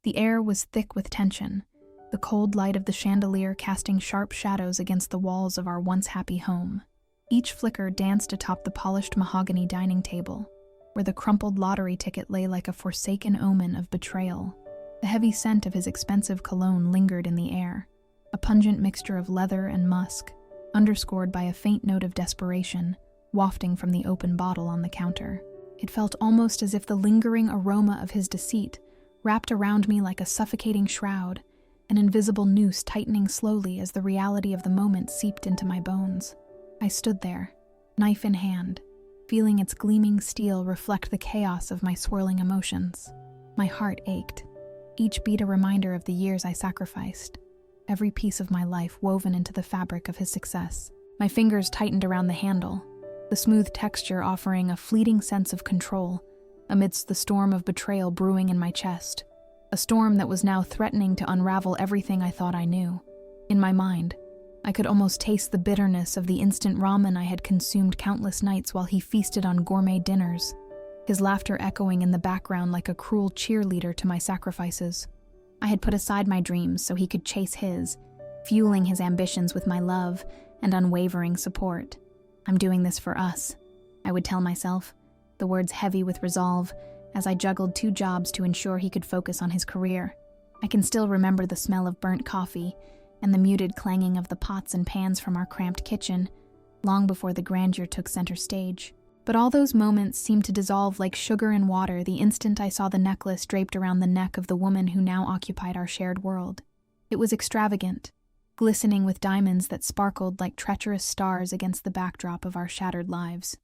The air was thick with tension, the cold light of the chandelier casting sharp shadows against the walls of our once happy home. Each flicker danced atop the polished mahogany dining table, where the crumpled lottery ticket lay like a forsaken omen of betrayal. The heavy scent of his expensive cologne lingered in the air, a pungent mixture of leather and musk, underscored by a faint note of desperation, wafting from the open bottle on the counter. It felt almost as if the lingering aroma of his deceit wrapped around me like a suffocating shroud, an invisible noose tightening slowly as the reality of the moment seeped into my bones. I stood there, knife in hand, feeling its gleaming steel reflect the chaos of my swirling emotions. My heart ached, each beat a reminder of the years I sacrificed, every piece of my life woven into the fabric of his success. My fingers tightened around the handle, the smooth texture offering a fleeting sense of control amidst the storm of betrayal brewing in my chest, a storm that was now threatening to unravel everything I thought I knew. In my mind, I could almost taste the bitterness of the instant ramen I had consumed countless nights while he feasted on gourmet dinners, his laughter echoing in the background like a cruel cheerleader to my sacrifices. I had put aside my dreams so he could chase his, fueling his ambitions with my love and unwavering support. "I'm doing this for us," I would tell myself, the words heavy with resolve as I juggled 2 jobs to ensure he could focus on his career. I can still remember the smell of burnt coffee and the muted clanging of the pots and pans from our cramped kitchen, long before the grandeur took center stage. But all those moments seemed to dissolve like sugar in water the instant I saw the necklace draped around the neck of the woman who now occupied our shared world. It was extravagant, glistening with diamonds that sparkled like treacherous stars against the backdrop of our shattered lives.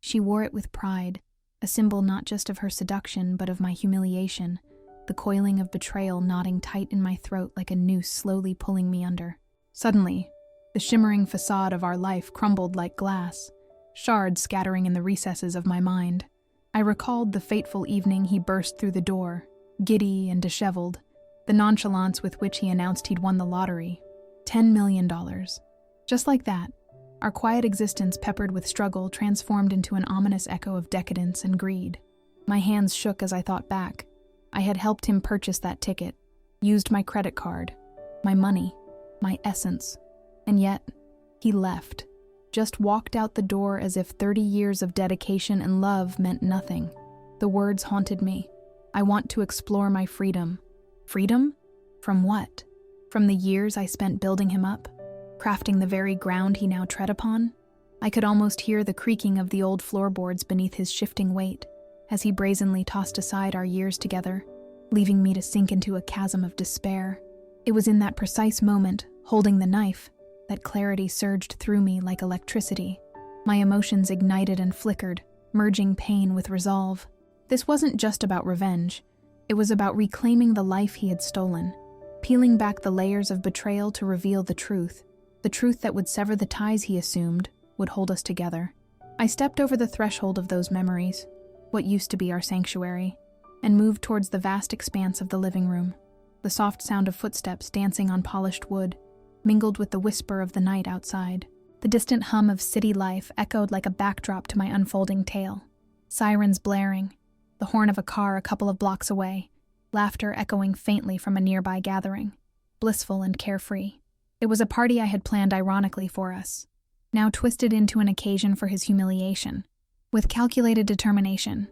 She wore it with pride, a symbol not just of her seduction but of my humiliation, the coiling of betrayal knotting tight in my throat like a noose slowly pulling me under. Suddenly, the shimmering facade of our life crumbled like glass, shards scattering in the recesses of my mind. I recalled the fateful evening he burst through the door, giddy and disheveled, the nonchalance with which he announced he'd won the lottery. $10 million. Just like that, our quiet existence peppered with struggle transformed into an ominous echo of decadence and greed. My hands shook as I thought back. I had helped him purchase that ticket, used my credit card, my money, my essence, and yet he left, just walked out the door as if 30 years of dedication and love meant nothing. The words haunted me. I want to explore my freedom. Freedom? From what? From the years I spent building him up, crafting the very ground he now tread upon? I could almost hear the creaking of the old floorboards beneath his shifting weight as he brazenly tossed aside our years together, leaving me to sink into a chasm of despair. It was in that precise moment, holding the knife, that clarity surged through me like electricity. My emotions ignited and flickered, merging pain with resolve. This wasn't just about revenge. It was about reclaiming the life he had stolen, peeling back the layers of betrayal to reveal the truth that would sever the ties he assumed would hold us together. I stepped over the threshold of those memories, what used to be our sanctuary, and moved towards the vast expanse of the living room. The soft sound of footsteps dancing on polished wood mingled with the whisper of the night outside. The distant hum of city life echoed like a backdrop to my unfolding tale. Sirens blaring, the horn of a car a couple of blocks away, laughter echoing faintly from a nearby gathering, blissful and carefree. It was a party I had planned ironically for us, now twisted into an occasion for his humiliation. With calculated determination,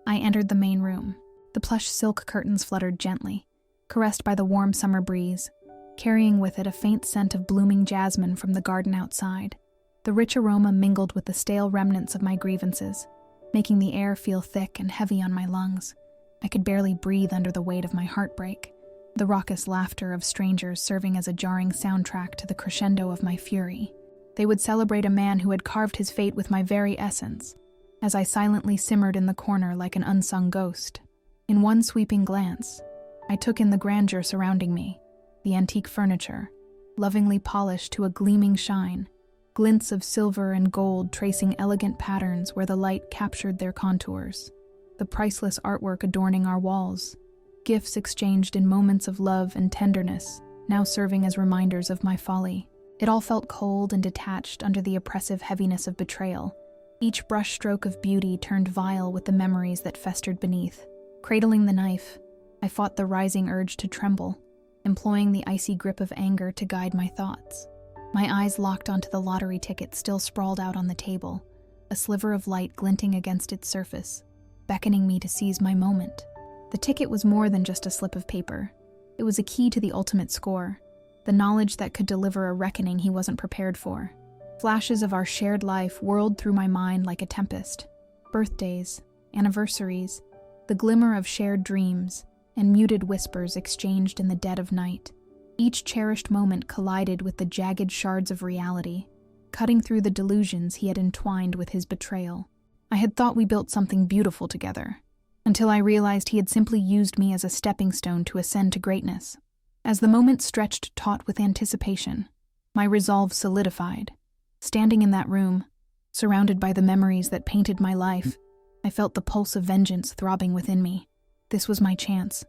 I entered the main room. The plush silk curtains fluttered gently, caressed by the warm summer breeze, carrying with it a faint scent of blooming jasmine from the garden outside. The rich aroma mingled with the stale remnants of my grievances, making the air feel thick and heavy on my lungs. I could barely breathe under the weight of my heartbreak, the raucous laughter of strangers serving as a jarring soundtrack to the crescendo of my fury. They would celebrate a man who had carved his fate with my very essence, as I silently simmered in the corner like an unsung ghost. In one sweeping glance, I took in the grandeur surrounding me, the antique furniture, lovingly polished to a gleaming shine, glints of silver and gold tracing elegant patterns where the light captured their contours, the priceless artwork adorning our walls, gifts exchanged in moments of love and tenderness, now serving as reminders of my folly. It all felt cold and detached under the oppressive heaviness of betrayal. Each brushstroke of beauty turned vile with the memories that festered beneath. Cradling the knife, I fought the rising urge to tremble, employing the icy grip of anger to guide my thoughts. My eyes locked onto the lottery ticket still sprawled out on the table, a sliver of light glinting against its surface, beckoning me to seize my moment. The ticket was more than just a slip of paper. It was a key to the ultimate score, the knowledge that could deliver a reckoning he wasn't prepared for. Flashes of our shared life whirled through my mind like a tempest. Birthdays, anniversaries, the glimmer of shared dreams, and muted whispers exchanged in the dead of night. Each cherished moment collided with the jagged shards of reality, cutting through the delusions he had entwined with his betrayal. I had thought we built something beautiful together, until I realized he had simply used me as a stepping stone to ascend to greatness. As the moment stretched taut with anticipation, my resolve solidified. Standing in that room, surrounded by the memories that painted my life, I felt the pulse of vengeance throbbing within me. This was my chance,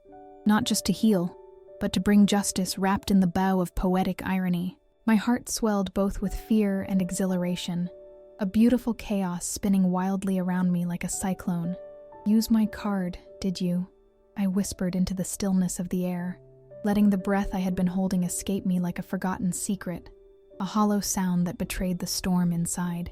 not just to heal, but to bring justice wrapped in the bow of poetic irony. My heart swelled both with fear and exhilaration, a beautiful chaos spinning wildly around me like a cyclone. "Use my card, did you?" I whispered into the stillness of the air, letting the breath I had been holding escape me like a forgotten secret, a hollow sound that betrayed the storm inside.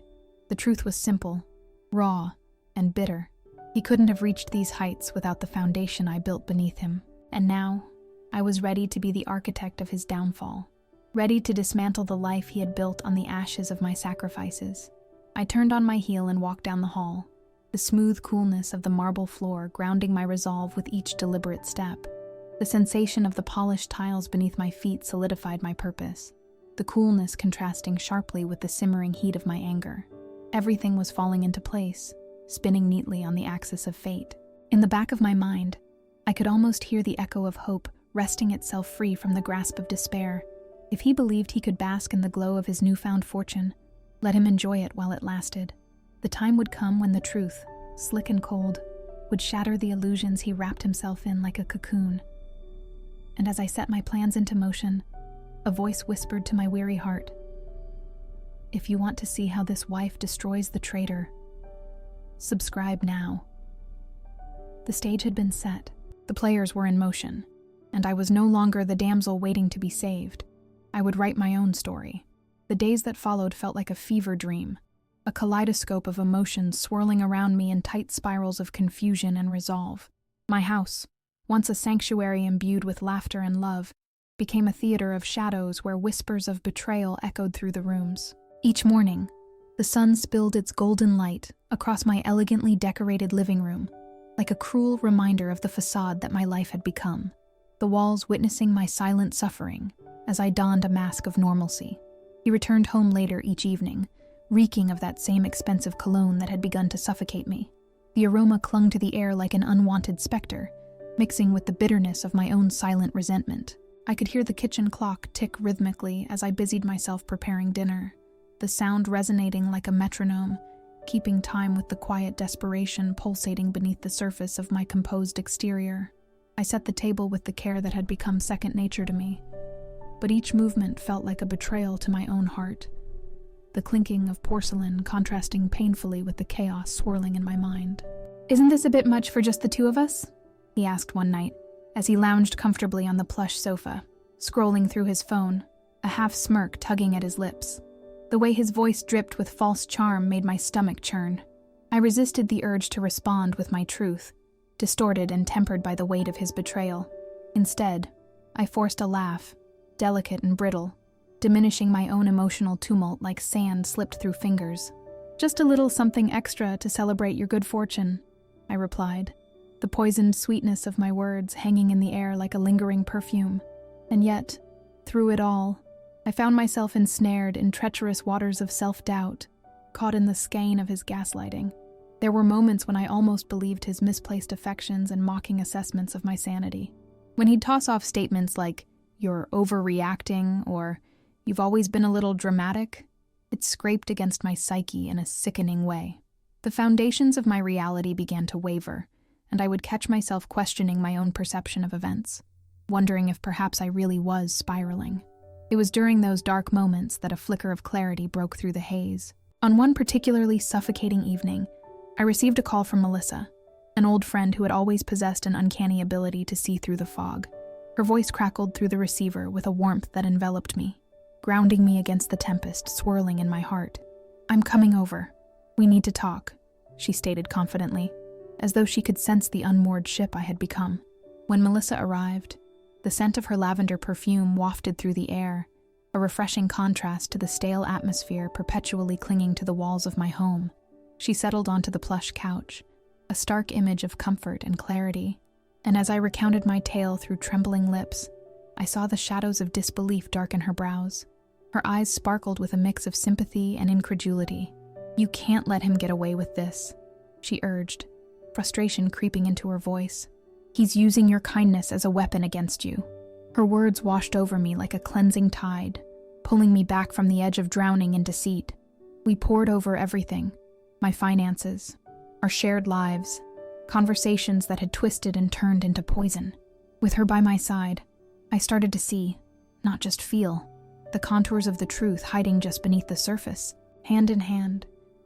The truth was simple, raw, and bitter. He couldn't have reached these heights without the foundation I built beneath him. And now, I was ready to be the architect of his downfall, ready to dismantle the life he had built on the ashes of my sacrifices. I turned on my heel and walked down the hall, the smooth coolness of the marble floor grounding my resolve with each deliberate step. The sensation of the polished tiles beneath my feet solidified my purpose, the coolness contrasting sharply with the simmering heat of my anger. Everything was falling into place, spinning neatly on the axis of fate. In the back of my mind, I could almost hear the echo of hope wresting itself free from the grasp of despair. If he believed he could bask in the glow of his newfound fortune, let him enjoy it while it lasted. The time would come when the truth, slick and cold, would shatter the illusions he wrapped himself in like a cocoon. And as I set my plans into motion, a voice whispered to my weary heart, "If you want to see how this wife destroys the traitor, subscribe now." The stage had been set, the players were in motion, and I was no longer the damsel waiting to be saved. I would write my own story. The days that followed felt like a fever dream, a kaleidoscope of emotions swirling around me in tight spirals of confusion and resolve. My house, once a sanctuary imbued with laughter and love, became a theater of shadows where whispers of betrayal echoed through the rooms. Each morning, the sun spilled its golden light across my elegantly decorated living room, like a cruel reminder of the facade that my life had become, the walls witnessing my silent suffering as I donned a mask of normalcy. He returned home later each evening, reeking of that same expensive cologne that had begun to suffocate me. The aroma clung to the air like an unwanted specter, mixing with the bitterness of my own silent resentment. I could hear the kitchen clock tick rhythmically as I busied myself preparing dinner, the sound resonating like a metronome, keeping time with the quiet desperation pulsating beneath the surface of my composed exterior. I set the table with the care that had become second nature to me, but each movement felt like a betrayal to my own heart, the clinking of porcelain contrasting painfully with the chaos swirling in my mind. "Isn't this a bit much for just the two of us?" he asked one night, as he lounged comfortably on the plush sofa, scrolling through his phone, a half smirk tugging at his lips. The way his voice dripped with false charm made my stomach churn. I resisted the urge to respond with my truth, distorted and tempered by the weight of his betrayal. Instead, I forced a laugh, delicate and brittle, diminishing my own emotional tumult like sand slipped through fingers. "Just a little something extra to celebrate your good fortune," I replied, the poisoned sweetness of my words hanging in the air like a lingering perfume. And yet, through it all, I found myself ensnared in treacherous waters of self-doubt, caught in the skein of his gaslighting. There were moments when I almost believed his misplaced affections and mocking assessments of my sanity. When he'd toss off statements like, "You're overreacting," or "You've always been a little dramatic," it scraped against my psyche in a sickening way. The foundations of my reality began to waver, and I would catch myself questioning my own perception of events, wondering if perhaps I really was spiraling. It was during those dark moments that a flicker of clarity broke through the haze. On one particularly suffocating evening, I received a call from Melissa, an old friend who had always possessed an uncanny ability to see through the fog. Her voice crackled through the receiver with a warmth that enveloped me, grounding me against the tempest swirling in my heart. "I'm coming over. We need to talk," she stated confidently, as though she could sense the unmoored ship I had become. When Melissa arrived, the scent of her lavender perfume wafted through the air, a refreshing contrast to the stale atmosphere perpetually clinging to the walls of my home. She settled onto the plush couch, a stark image of comfort and clarity, and as I recounted my tale through trembling lips, I saw the shadows of disbelief darken her brows. Her eyes sparkled with a mix of sympathy and incredulity. "You can't let him get away with this," she urged, frustration creeping into her voice. "He's using your kindness as a weapon against you." Her words washed over me like a cleansing tide, pulling me back from the edge of drowning in deceit. We pored over everything: my finances, our shared lives, conversations that had twisted and turned into poison. With her by my side, I started to see, not just feel, the contours of the truth hiding just beneath the surface. Hand in hand,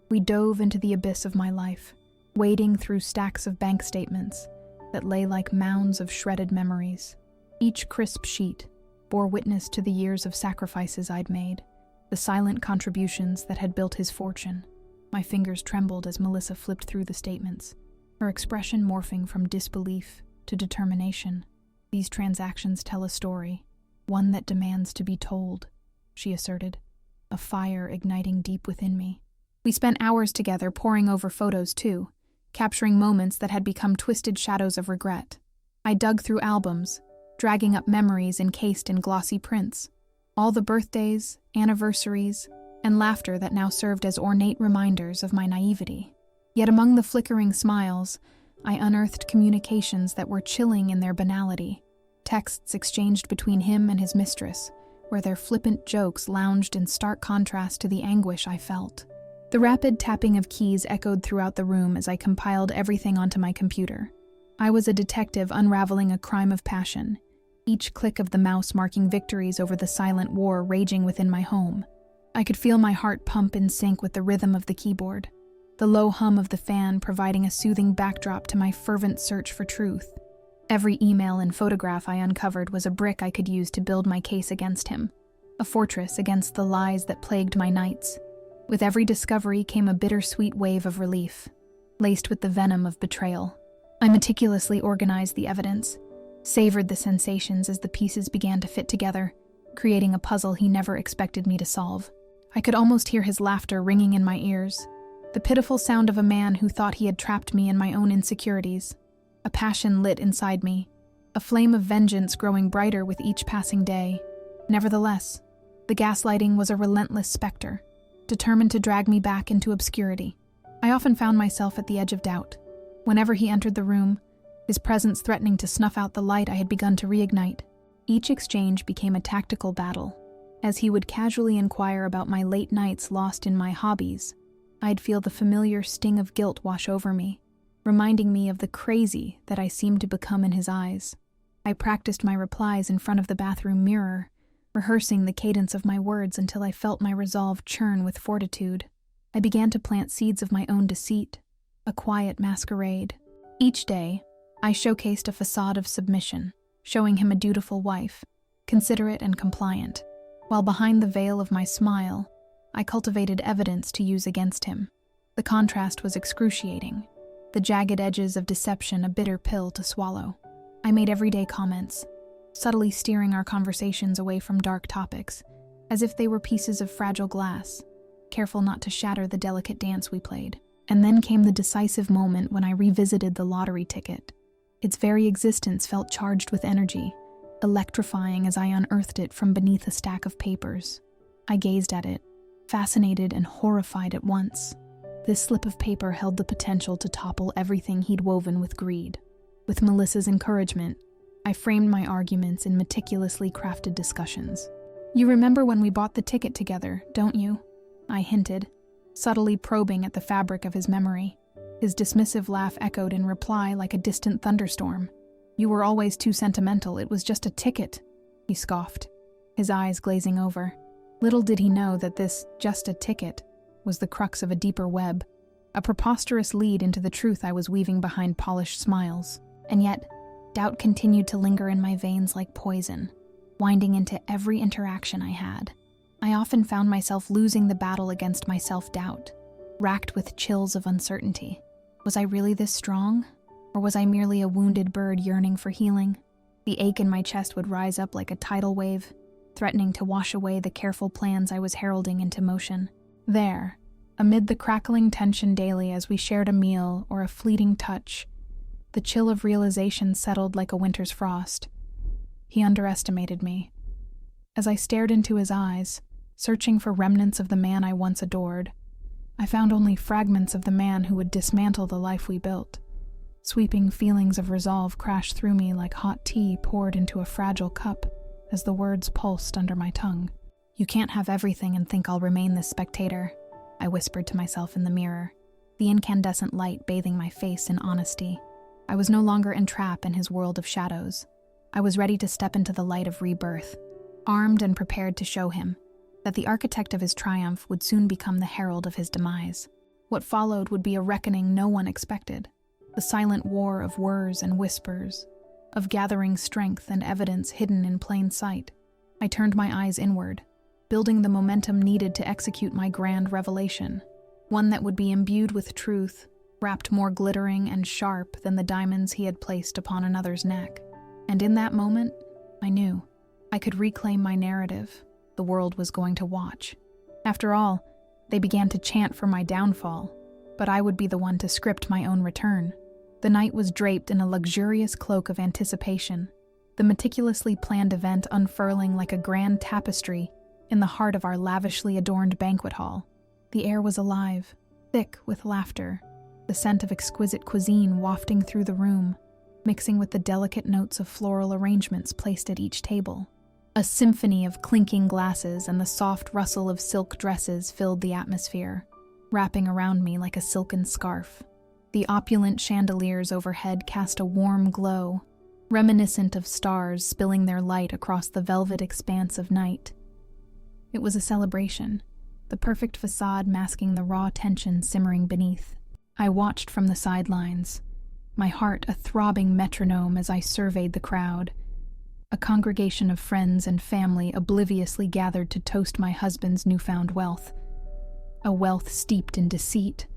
we dove into the abyss of my life, wading through stacks of bank statements that lay like mounds of shredded memories. Each crisp sheet bore witness to the years of sacrifices I'd made, the silent contributions that had built his fortune. My fingers trembled as Melissa flipped through the statements, her expression morphing from disbelief to determination. "These transactions tell a story, one that demands to be told," she asserted, a fire igniting deep within me. We spent hours together poring over photos too, capturing moments that had become twisted shadows of regret. I dug through albums, dragging up memories encased in glossy prints, all the birthdays, anniversaries, and laughter that now served as ornate reminders of my naivety. Yet among the flickering smiles, I unearthed communications that were chilling in their banality, texts exchanged between him and his mistress, where their flippant jokes lounged in stark contrast to the anguish I felt. The rapid tapping of keys echoed throughout the room as I compiled everything onto my computer. I was a detective unraveling a crime of passion, each click of the mouse marking victories over the silent war raging within my home. I could feel my heart pump in sync with the rhythm of the keyboard, the low hum of the fan providing a soothing backdrop to my fervent search for truth. Every email and photograph I uncovered was a brick I could use to build my case against him, a fortress against the lies that plagued my nights. With every discovery came a bittersweet wave of relief, laced with the venom of betrayal. I meticulously organized the evidence, savored the sensations as the pieces began to fit together, creating a puzzle he never expected me to solve. I could almost hear his laughter ringing in my ears, the pitiful sound of a man who thought he had trapped me in my own insecurities. A passion lit inside me, a flame of vengeance growing brighter with each passing day. Nevertheless, the gaslighting was a relentless specter, determined to drag me back into obscurity. I often found myself at the edge of doubt. Whenever he entered the room, his presence threatening to snuff out the light I had begun to reignite. Each exchange became a tactical battle. As he would casually inquire about my late nights lost in my hobbies, I'd feel the familiar sting of guilt wash over me, reminding me of the crazy that I seemed to become in his eyes. I practiced my replies in front of the bathroom mirror, rehearsing the cadence of my words until I felt my resolve churn with fortitude. I began to plant seeds of my own deceit, a quiet masquerade. Each day, I showcased a facade of submission, showing him a dutiful wife, considerate and compliant, while behind the veil of my smile, I cultivated evidence to use against him. The contrast was excruciating, the jagged edges of deception a bitter pill to swallow. I made everyday comments, subtly steering our conversations away from dark topics, as if they were pieces of fragile glass, careful not to shatter the delicate dance we played. And then came the decisive moment when I revisited the lottery ticket. Its very existence felt charged with energy, electrifying as I unearthed it from beneath a stack of papers. I gazed at it, fascinated and horrified at once. This slip of paper held the potential to topple everything he'd woven with greed. With Melissa's encouragement, I framed my arguments in meticulously crafted discussions. "You remember when we bought the ticket together, don't you?" I hinted, subtly probing at the fabric of his memory. His dismissive laugh echoed in reply like a distant thunderstorm. "You were always too sentimental, it was just a ticket," he scoffed, his eyes glazing over. Little did he know that this "just a ticket" was the crux of a deeper web. a preposterous lead into the truth I was weaving behind polished smiles. And yet, doubt continued to linger in my veins like poison, winding into every interaction I had. I often found myself losing the battle against my self-doubt, racked with chills of uncertainty. Was I really this strong? Or was I merely a wounded bird yearning for healing? The ache in my chest would rise up like a tidal wave, threatening to wash away the careful plans I was heralding into motion. There, amid the crackling tension daily as we shared a meal or a fleeting touch, the chill of realization settled like a winter's frost. He underestimated me. As I stared into his eyes, searching for remnants of the man I once adored, I found only fragments of the man who would dismantle the life we built. Sweeping feelings of resolve crashed through me like hot tea poured into a fragile cup as the words pulsed under my tongue. "You can't have everything and think I'll remain this spectator," I whispered to myself in the mirror, the incandescent light bathing my face in honesty. I was no longer entrapped in his world of shadows. I was ready to step into the light of rebirth, armed and prepared to show him that the architect of his triumph would soon become the herald of his demise. What followed would be a reckoning no one expected, the silent war of words and whispers, of gathering strength and evidence hidden in plain sight. I turned my eyes inward, building the momentum needed to execute my grand revelation, one that would be imbued with truth, wrapped more glittering and sharp than the diamonds he had placed upon another's neck. And in that moment, I knew I could reclaim my narrative. The world was going to watch. After all, they began to chant for my downfall, but I would be the one to script my own return. The night was draped in a luxurious cloak of anticipation, the meticulously planned event unfurling like a grand tapestry in the heart of our lavishly adorned banquet hall. The air was alive, thick with laughter, the scent of exquisite cuisine wafting through the room, mixing with the delicate notes of floral arrangements placed at each table. A symphony of clinking glasses and the soft rustle of silk dresses filled the atmosphere, wrapping around me like a silken scarf. The opulent chandeliers overhead cast a warm glow, reminiscent of stars spilling their light across the velvet expanse of night. It was a celebration, the perfect facade masking the raw tension simmering beneath. I watched from the sidelines, my heart a throbbing metronome as I surveyed the crowd. A congregation of friends and family obliviously gathered to toast my husband's newfound wealth, a wealth steeped in deceit.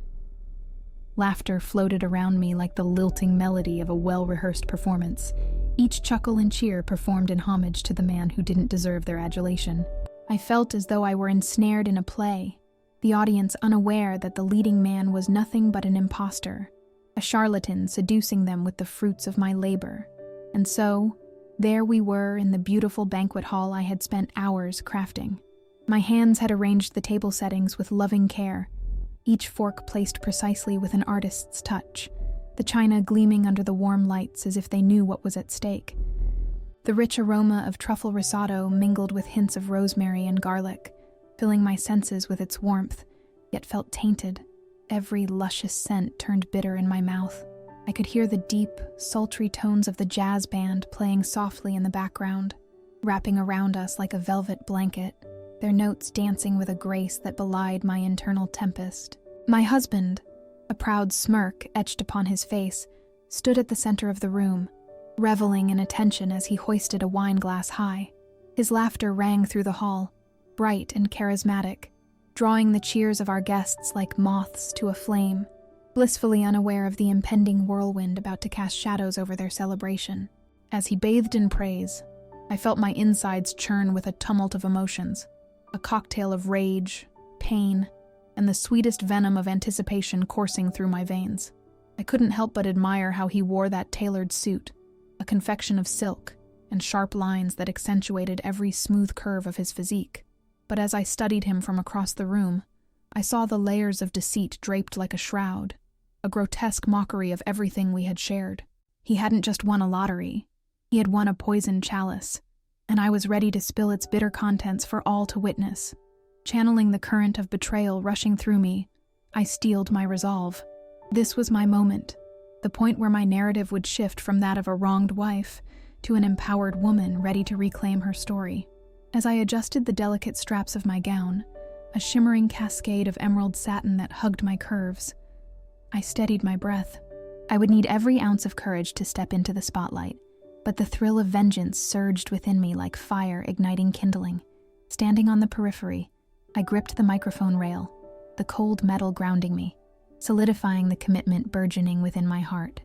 Laughter floated around me like the lilting melody of a well-rehearsed performance, each chuckle and cheer performed in homage to the man who didn't deserve their adulation. I felt as though I were ensnared in a play, the audience unaware that the leading man was nothing but an impostor, a charlatan seducing them with the fruits of my labor. And so, there we were in the beautiful banquet hall I had spent hours crafting. My hands had arranged the table settings with loving care, each fork placed precisely with an artist's touch, the china gleaming under the warm lights as if they knew what was at stake. The rich aroma of truffle risotto mingled with hints of rosemary and garlic, filling my senses with its warmth, yet felt tainted. Every luscious scent turned bitter in my mouth. I could hear the deep, sultry tones of the jazz band playing softly in the background, wrapping around us like a velvet blanket, their notes dancing with a grace that belied my internal tempest. My husband, a proud smirk etched upon his face, stood at the center of the room, reveling in attention as he hoisted a wine glass high. His laughter rang through the hall, bright and charismatic, drawing the cheers of our guests like moths to a flame, blissfully unaware of the impending whirlwind about to cast shadows over their celebration. As he bathed in praise, I felt my insides churn with a tumult of emotions, a cocktail of rage, pain, and the sweetest venom of anticipation coursing through my veins. I couldn't help but admire how he wore that tailored suit, a confection of silk and sharp lines that accentuated every smooth curve of his physique. But as I studied him from across the room, I saw the layers of deceit draped like a shroud, a grotesque mockery of everything we had shared. He hadn't just won a lottery, he had won a poisoned chalice, and I was ready to spill its bitter contents for all to witness. Channeling the current of betrayal rushing through me, I steeled my resolve. This was my moment, the point where my narrative would shift from that of a wronged wife to an empowered woman ready to reclaim her story. As I adjusted the delicate straps of my gown, a shimmering cascade of emerald satin that hugged my curves, I steadied my breath. I would need every ounce of courage to step into the spotlight, but the thrill of vengeance surged within me like fire igniting kindling. Standing on the periphery, I gripped the microphone rail, the cold metal grounding me, solidifying the commitment burgeoning within my heart.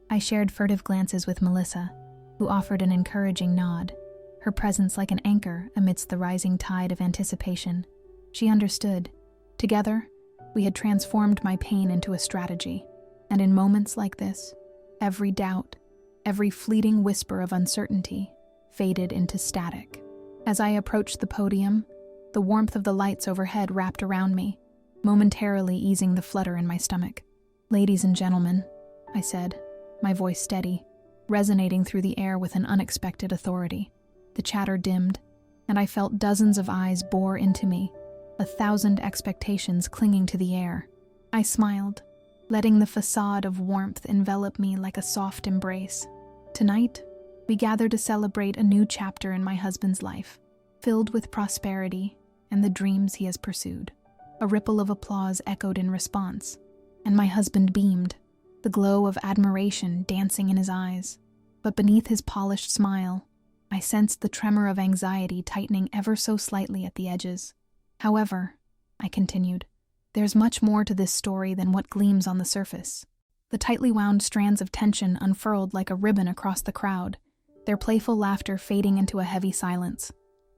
I shared furtive glances with Melissa, who offered an encouraging nod, her presence like an anchor amidst the rising tide of anticipation. She understood. Together, we had transformed my pain into a strategy, and in moments like this, every doubt, every fleeting whisper of uncertainty faded into static. As I approached the podium, the warmth of the lights overhead wrapped around me, momentarily easing the flutter in my stomach. "Ladies and gentlemen," I said, my voice steady, resonating through the air with an unexpected authority. The chatter dimmed, and I felt dozens of eyes bore into me, 1,000 expectations clinging to the air. I smiled, letting the facade of warmth envelop me like a soft embrace. Tonight, we gather to celebrate a new chapter in my husband's life, filled with prosperity and the dreams he has pursued. A ripple of applause echoed in response, and my husband beamed, the glow of admiration dancing in his eyes. But beneath his polished smile, I sensed the tremor of anxiety tightening ever so slightly at the edges. "However," I continued, "there's much more to this story than what gleams on the surface." The tightly wound strands of tension unfurled like a ribbon across the crowd, their playful laughter fading into a heavy silence.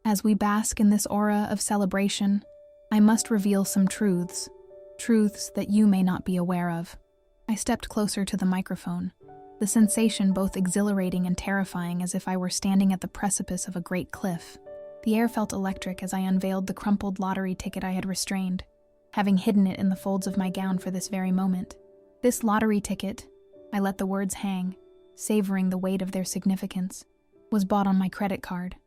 As we bask in this aura of celebration, I must reveal some truths that you may not be aware of. I stepped closer to the microphone, the sensation both exhilarating and terrifying, as if I were standing at the precipice of a great cliff. The air felt electric as I unveiled the crumpled lottery ticket I had restrained, having hidden it in the folds of my gown for this very moment. This lottery ticket, I let the words hang, savoring the weight of their significance, was bought on my credit card.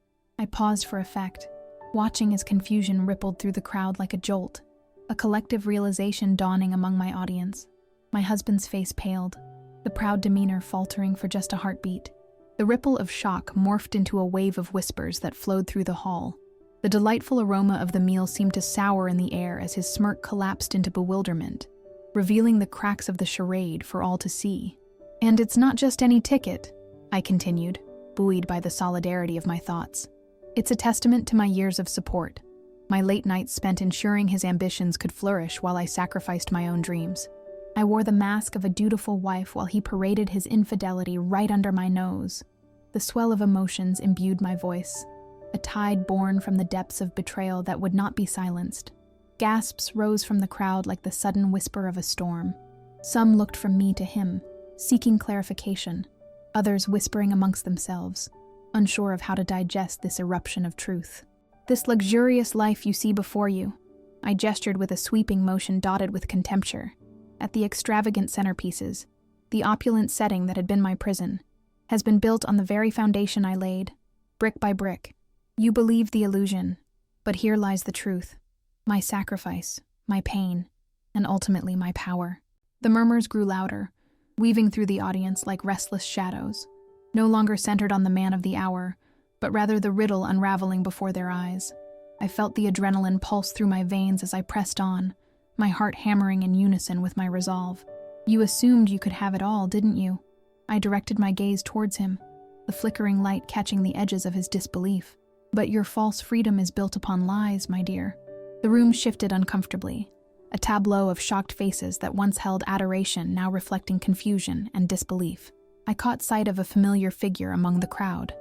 I paused for effect, watching as confusion rippled through the crowd like a jolt, a collective realization dawning among my audience. My husband's face paled, the proud demeanor faltering for just a heartbeat. The ripple of shock morphed into a wave of whispers that flowed through the hall. The delightful aroma of the meal seemed to sour in the air as his smirk collapsed into bewilderment, revealing the cracks of the charade for all to see. "And it's not just any ticket," I continued, buoyed by the solidarity of my thoughts. "It's a testament to my years of support, my late nights spent ensuring his ambitions could flourish while I sacrificed my own dreams. I wore the mask of a dutiful wife while he paraded his infidelity right under my nose. The swell of emotions imbued my voice, a tide born from the depths of betrayal that would not be silenced. Gasps rose from the crowd like the sudden whisper of a storm. Some looked from me to him, seeking clarification, others whispering amongst themselves, unsure of how to digest this eruption of truth. "This luxurious life you see before you," I gestured with a sweeping motion dotted with contempture, at the extravagant centerpieces, the opulent setting that had been my prison, has been built on the very foundation I laid, brick by brick. You believed the illusion, but here lies the truth. My sacrifice, my pain, and ultimately my power. The murmurs grew louder, weaving through the audience like restless shadows, no longer centered on the man of the hour, but rather the riddle unraveling before their eyes. I felt the adrenaline pulse through my veins as I pressed on, my heart hammering in unison with my resolve. "You assumed you could have it all, didn't you?" I directed my gaze towards him, the flickering light catching the edges of his disbelief. "But your false freedom is built upon lies, my dear." The room shifted uncomfortably, a tableau of shocked faces that once held adoration now reflecting confusion and disbelief. I caught sight of a familiar figure among the crowd,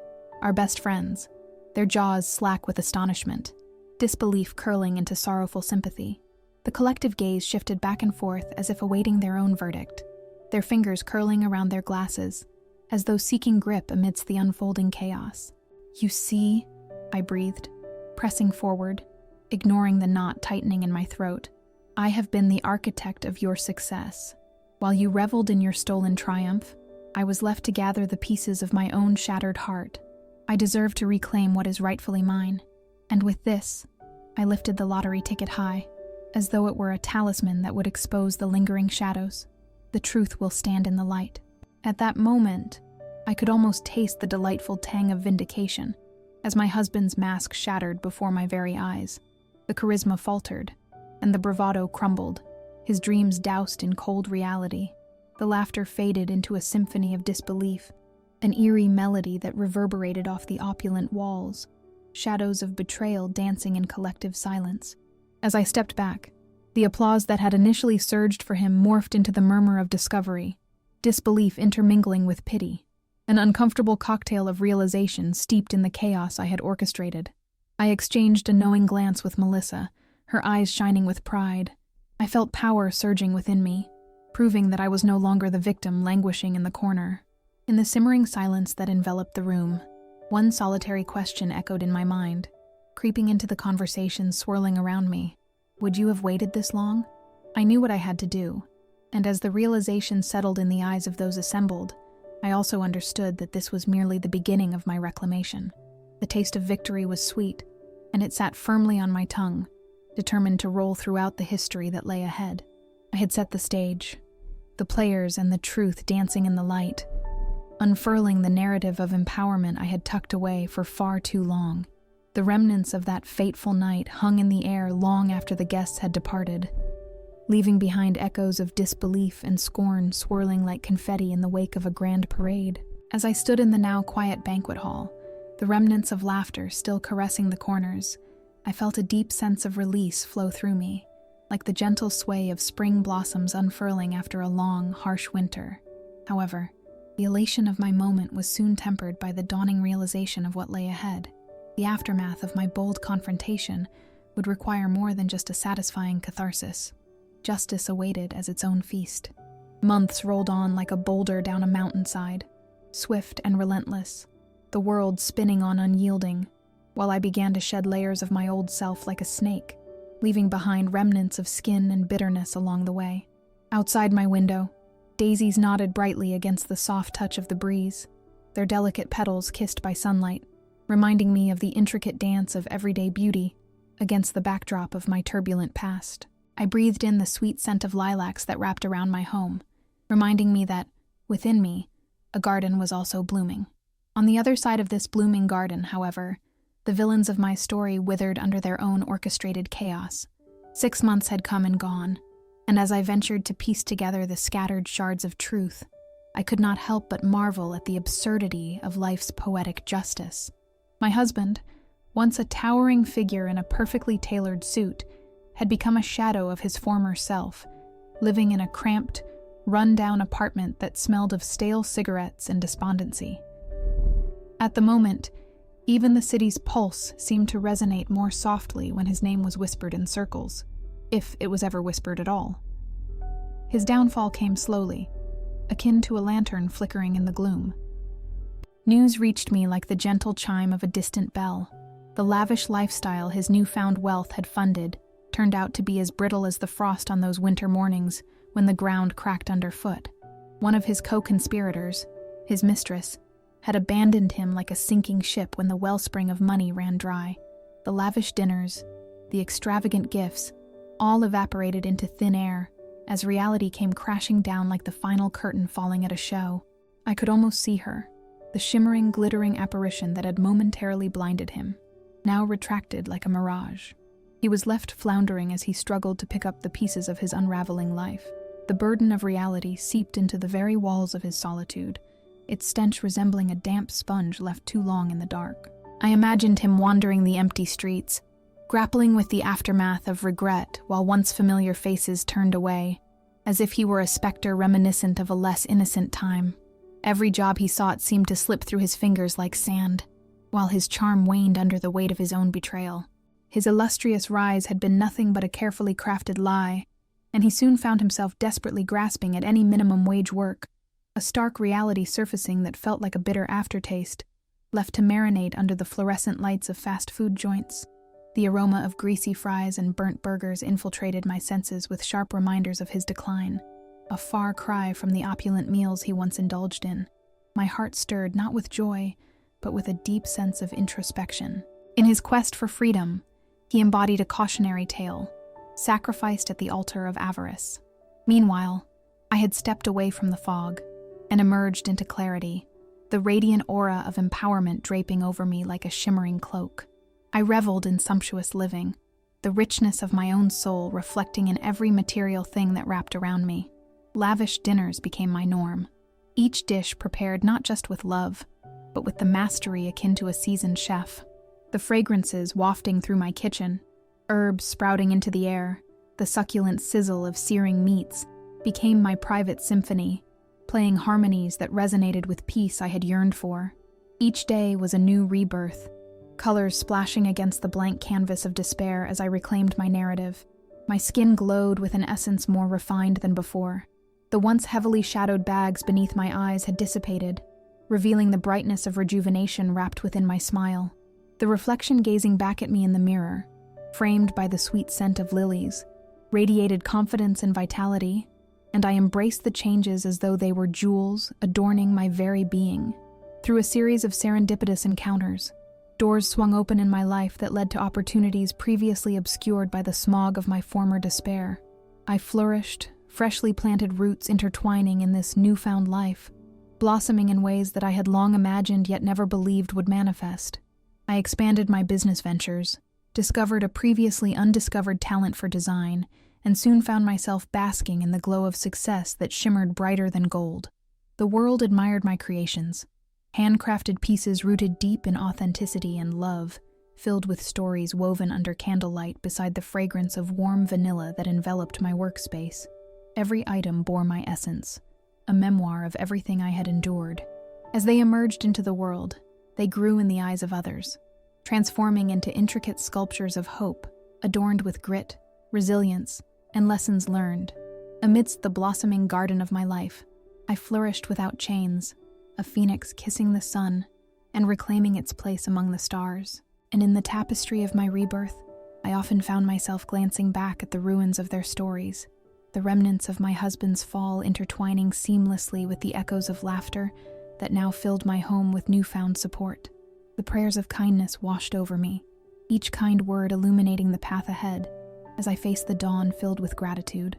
our best friends, their jaws slack with astonishment, disbelief curling into sorrowful sympathy. The collective gaze shifted back and forth as if awaiting their own verdict, their fingers curling around their glasses, as though seeking grip amidst the unfolding chaos. "You see," I breathed, pressing forward, ignoring the knot tightening in my throat. "I have been the architect of your success. While you reveled in your stolen triumph, I was left to gather the pieces of my own shattered heart. I deserve to reclaim what is rightfully mine. And with this," I lifted the lottery ticket high, as though it were a talisman that would expose the lingering shadows. "The truth will stand in the light." At that moment, I could almost taste the delightful tang of vindication, as my husband's mask shattered before my very eyes. The charisma faltered, and the bravado crumbled, his dreams doused in cold reality. The laughter faded into a symphony of disbelief, an eerie melody that reverberated off the opulent walls, shadows of betrayal dancing in collective silence. As I stepped back, the applause that had initially surged for him morphed into the murmur of discovery, disbelief intermingling with pity, an uncomfortable cocktail of realization steeped in the chaos I had orchestrated. I exchanged a knowing glance with Melissa, her eyes shining with pride. I felt power surging within me, proving that I was no longer the victim languishing in the corner. In the simmering silence that enveloped the room, one solitary question echoed in my mind, creeping into the conversation swirling around me. Would you have waited this long? I knew what I had to do, and as the realization settled in the eyes of those assembled, I also understood that this was merely the beginning of my reclamation. The taste of victory was sweet, and it sat firmly on my tongue, determined to roll throughout the history that lay ahead. I had set the stage, the players and the truth dancing in the light, unfurling the narrative of empowerment I had tucked away for far too long. The remnants of that fateful night hung in the air long after the guests had departed, leaving behind echoes of disbelief and scorn swirling like confetti in the wake of a grand parade. As I stood in the now quiet banquet hall, the remnants of laughter still caressing the corners, I felt a deep sense of release flow through me, like the gentle sway of spring blossoms unfurling after a long, harsh winter. However, the elation of my moment was soon tempered by the dawning realization of what lay ahead. The aftermath of my bold confrontation would require more than just a satisfying catharsis. Justice awaited as its own feast. Months rolled on like a boulder down a mountainside, swift and relentless, the world spinning on unyielding, while I began to shed layers of my old self like a snake, leaving behind remnants of skin and bitterness along the way. Outside my window, daisies nodded brightly against the soft touch of the breeze, their delicate petals kissed by sunlight, reminding me of the intricate dance of everyday beauty against the backdrop of my turbulent past. I breathed in the sweet scent of lilacs that wrapped around my home, reminding me that, within me, a garden was also blooming. On the other side of this blooming garden, however, the villains of my story withered under their own orchestrated chaos. 6 months had come and gone, and as I ventured to piece together the scattered shards of truth, I could not help but marvel at the absurdity of life's poetic justice. My husband, once a towering figure in a perfectly tailored suit, had become a shadow of his former self, living in a cramped, run-down apartment that smelled of stale cigarettes and despondency. At the moment, even the city's pulse seemed to resonate more softly when his name was whispered in circles, if it was ever whispered at all. His downfall came slowly, akin to a lantern flickering in the gloom. News reached me like the gentle chime of a distant bell. The lavish lifestyle his newfound wealth had funded turned out to be as brittle as the frost on those winter mornings when the ground cracked underfoot. One of his co-conspirators, his mistress, had abandoned him like a sinking ship when the wellspring of money ran dry. The lavish dinners, the extravagant gifts, all evaporated into thin air as reality came crashing down like the final curtain falling at a show. I could almost see her, the shimmering, glittering apparition that had momentarily blinded him, now retracted like a mirage. He was left floundering as he struggled to pick up the pieces of his unraveling life. The burden of reality seeped into the very walls of his solitude, its stench resembling a damp sponge left too long in the dark. I imagined him wandering the empty streets, grappling with the aftermath of regret while once familiar faces turned away, as if he were a specter reminiscent of a less innocent time. Every job he sought seemed to slip through his fingers like sand, while his charm waned under the weight of his own betrayal. His illustrious rise had been nothing but a carefully crafted lie, and he soon found himself desperately grasping at any minimum wage work, a stark reality surfacing that felt like a bitter aftertaste, left to marinate under the fluorescent lights of fast food joints. The aroma of greasy fries and burnt burgers infiltrated my senses with sharp reminders of his decline, a far cry from the opulent meals he once indulged in. My heart stirred not with joy, but with a deep sense of introspection. In his quest for freedom, he embodied a cautionary tale, sacrificed at the altar of avarice. Meanwhile, I had stepped away from the fog and emerged into clarity, the radiant aura of empowerment draping over me like a shimmering cloak. I reveled in sumptuous living, the richness of my own soul reflecting in every material thing that wrapped around me. Lavish dinners became my norm, each dish prepared not just with love, but with the mastery akin to a seasoned chef. The fragrances wafting through my kitchen, herbs sprouting into the air, the succulent sizzle of searing meats, became my private symphony, playing harmonies that resonated with peace I had yearned for. Each day was a new rebirth, colors splashing against the blank canvas of despair as I reclaimed my narrative. My skin glowed with an essence more refined than before. The once heavily shadowed bags beneath my eyes had dissipated, revealing the brightness of rejuvenation wrapped within my smile. The reflection gazing back at me in the mirror, framed by the sweet scent of lilies, radiated confidence and vitality, and I embraced the changes as though they were jewels adorning my very being. Through a series of serendipitous encounters, doors swung open in my life that led to opportunities previously obscured by the smog of my former despair. I flourished, freshly planted roots intertwining in this newfound life, blossoming in ways that I had long imagined yet never believed would manifest. I expanded my business ventures, discovered a previously undiscovered talent for design, and soon found myself basking in the glow of success that shimmered brighter than gold. The world admired my creations, handcrafted pieces rooted deep in authenticity and love, filled with stories woven under candlelight beside the fragrance of warm vanilla that enveloped my workspace. Every item bore my essence, a memoir of everything I had endured. As they emerged into the world, they grew in the eyes of others, transforming into intricate sculptures of hope, adorned with grit, resilience, and lessons learned. Amidst the blossoming garden of my life, I flourished without chains, a phoenix kissing the sun and reclaiming its place among the stars. And in the tapestry of my rebirth, I often found myself glancing back at the ruins of their stories, the remnants of my husband's fall intertwining seamlessly with the echoes of laughter that now filled my home with newfound support. The prayers of kindness washed over me, each kind word illuminating the path ahead as I faced the dawn filled with gratitude.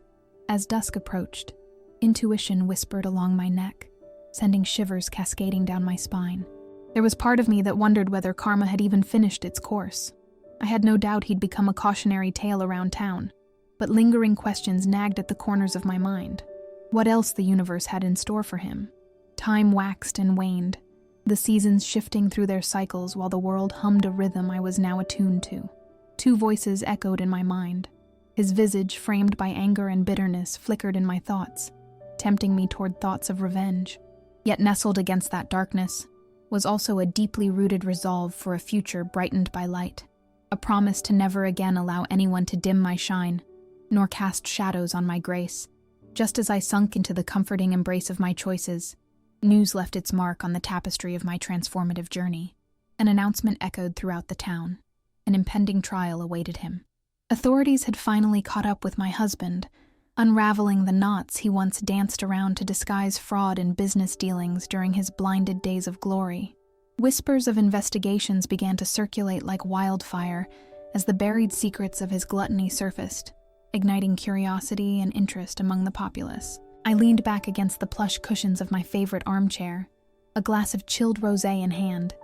As dusk approached, intuition whispered along my neck, sending shivers cascading down my spine. There was part of me that wondered whether karma had even finished its course. I had no doubt he'd become a cautionary tale around town, but lingering questions nagged at the corners of my mind. What else the universe had in store for him? Time waxed and waned, the seasons shifting through their cycles while the world hummed a rhythm I was now attuned to. Two voices echoed in my mind. His visage, framed by anger and bitterness, flickered in my thoughts, tempting me toward thoughts of revenge. Yet nestled against that darkness was also a deeply rooted resolve for a future brightened by light, a promise to never again allow anyone to dim my shine, nor cast shadows on my grace. Just as I sunk into the comforting embrace of my choices, news left its mark on the tapestry of my transformative journey. An announcement echoed throughout the town. An impending trial awaited him. Authorities had finally caught up with my husband, unraveling the knots he once danced around to disguise fraud in business dealings during his blinded days of glory. Whispers of investigations began to circulate like wildfire as the buried secrets of his gluttony surfaced, igniting curiosity and interest among the populace. I leaned back against the plush cushions of my favorite armchair, a glass of chilled rosé in hand,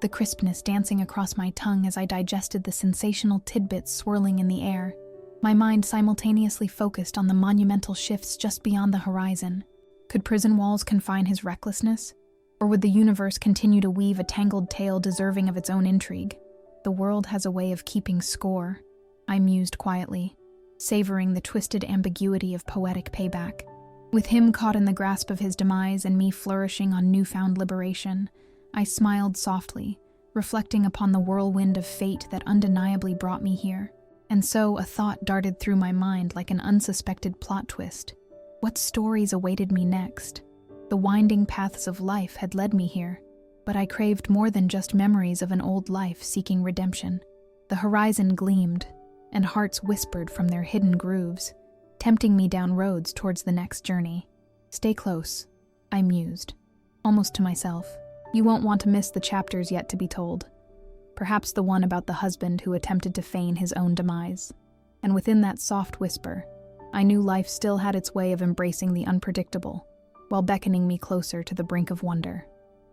the crispness dancing across my tongue as I digested the sensational tidbits swirling in the air. My mind simultaneously focused on the monumental shifts just beyond the horizon. Could prison walls confine his recklessness? Or would the universe continue to weave a tangled tale deserving of its own intrigue? The world has a way of keeping score, I mused quietly, savoring the twisted ambiguity of poetic payback. With him caught in the grasp of his demise and me flourishing on newfound liberation, I smiled softly, reflecting upon the whirlwind of fate that undeniably brought me here. And so a thought darted through my mind like an unsuspected plot twist. What stories awaited me next? The winding paths of life had led me here, but I craved more than just memories of an old life seeking redemption. The horizon gleamed, and hearts whispered from their hidden grooves, tempting me down roads towards the next journey. Stay close, I mused, almost to myself. You won't want to miss the chapters yet to be told. Perhaps the one about the husband who attempted to feign his own demise. And within that soft whisper, I knew life still had its way of embracing the unpredictable, while beckoning me closer to the brink of wonder.